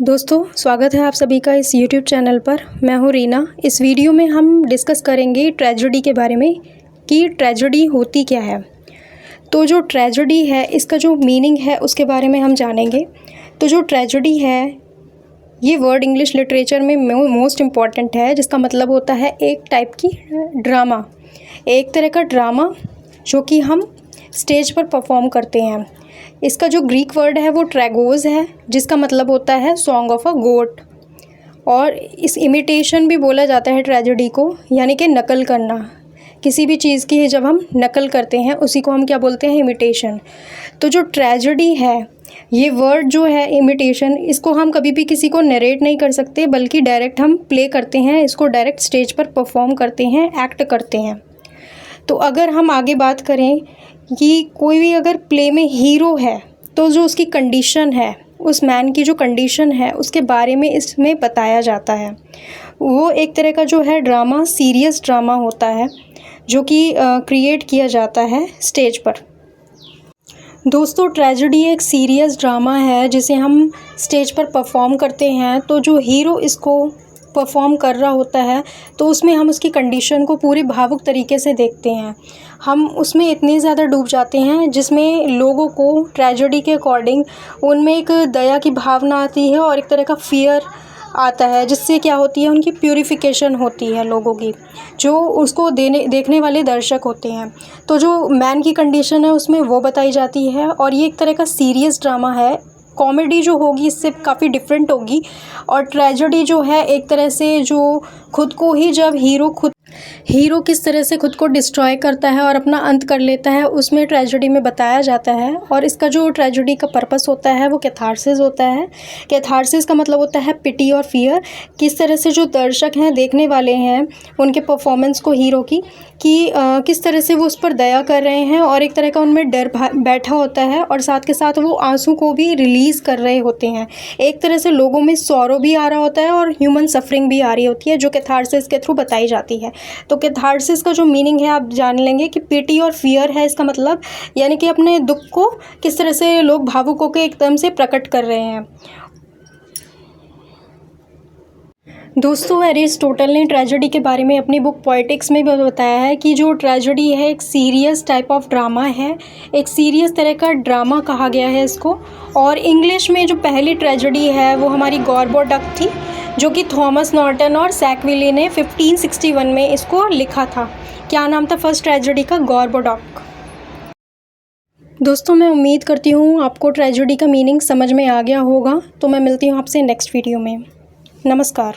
दोस्तों, स्वागत है आप सभी का इस YouTube चैनल पर। मैं हूँ रीना। इस वीडियो में हम डिस्कस करेंगे ट्रेजेडी के बारे में कि ट्रेजेडी होती क्या है। तो जो ट्रेजेडी है इसका जो मीनिंग है उसके बारे में हम जानेंगे। तो जो ट्रेजेडी है ये वर्ड इंग्लिश लिटरेचर में मोस्ट इम्पॉर्टेंट है, जिसका मतलब होता है एक टाइप की ड्रामा, एक तरह का ड्रामा जो कि हम स्टेज पर परफॉर्म करते हैं। इसका जो ग्रीक वर्ड है वो ट्रैगोस है, जिसका मतलब होता है सॉन्ग ऑफ अ गोट। और इस इमिटेशन भी बोला जाता है ट्रेजेडी को, यानी कि नकल करना। किसी भी चीज़ की जब हम नकल करते हैं उसी को हम क्या बोलते हैं, इमिटेशन। तो जो ट्रेजेडी है ये वर्ड जो है इमिटेशन, इसको हम कभी भी किसी को नरेट नहीं कर सकते, बल्कि डायरेक्ट हम प्ले करते हैं, इसको डायरेक्ट स्टेज पर परफॉर्म करते हैं, एक्ट करते हैं। तो अगर हम आगे बात करें कि कोई भी अगर प्ले में हीरो है तो जो उसकी कंडीशन है, उस मैन की जो कंडीशन है उसके बारे में इसमें बताया जाता है। वो एक तरह का जो है ड्रामा, सीरियस ड्रामा होता है जो कि क्रिएट किया जाता है स्टेज पर। दोस्तों, ट्रेजेडी एक सीरियस ड्रामा है जिसे हम स्टेज पर परफॉर्म करते हैं। तो जो हीरो इसको परफॉर्म कर रहा होता है तो उसमें हम उसकी कंडीशन को पूरी भावुक तरीके से देखते हैं। हम उसमें इतने ज़्यादा डूब जाते हैं जिसमें लोगों को ट्रेजेडी के अकॉर्डिंग उनमें एक दया की भावना आती है और एक तरह का फियर आता है, जिससे क्या होती है, उनकी प्यूरिफिकेशन होती है लोगों की, जो उसको देखने वाले दर्शक होते हैं। तो जो मैन की कंडीशन है उसमें वो बताई जाती है। और ये एक तरह का सीरियस ड्रामा है। कॉमेडी जो होगी इससे काफ़ी डिफरेंट होगी। और ट्रेजेडी जो है एक तरह से जो खुद को ही, जब हीरो किस तरह से खुद को डिस्ट्रॉय करता है और अपना अंत कर लेता है, उसमें ट्रेजेडी में बताया जाता है। और इसका जो ट्रेजेडी का पर्पस होता है वो कैथारसिस होता है। कैथारसिस का मतलब होता है पिटी और फियर। किस तरह से जो दर्शक हैं, देखने वाले हैं, उनके परफॉर्मेंस को हीरो की किस तरह से वो उस पर दया कर रहे हैं और एक तरह का उनमें डर बैठा होता है और साथ के साथ वो आंसू को भी रिलीज़ कर रहे होते हैं। एक तरह से लोगों में सॉरो भी आ रहा होता है और ह्यूमन सफरिंग भी आ रही होती है, जो कैथारसिस के थ्रू बताई जाती है। तो कैथारसिस का जो मीनिंग है आप जान लेंगे कि पिटी और फियर है इसका मतलब, यानी कि अपने दुख को किस तरह से लोग भावुक होकर एकदम से प्रकट कर रहे हैं। दोस्तों, एरिस्टोटल ने ट्रेजेडी के बारे में अपनी बुक पोएटिक्स में भी बताया है कि जो ट्रेजेडी है एक सीरियस टाइप ऑफ ड्रामा है, एक सीरियस तरह का ड्रामा कहा गया है इसको। और इंग्लिश में जो पहली ट्रेजेडी है वो हमारी गॉर्बो डक थी, जो कि थॉमस नॉर्टन और सैकविले ने 1561 में इसको लिखा था। क्या नाम था फर्स्ट ट्रेजेडी का? गॉर्बो डक। दोस्तों, मैं उम्मीद करती हूँ आपको ट्रेजेडी का मीनिंग समझ में आ गया होगा। तो मैं मिलती हूँ आपसे नेक्स्ट वीडियो में। नमस्कार।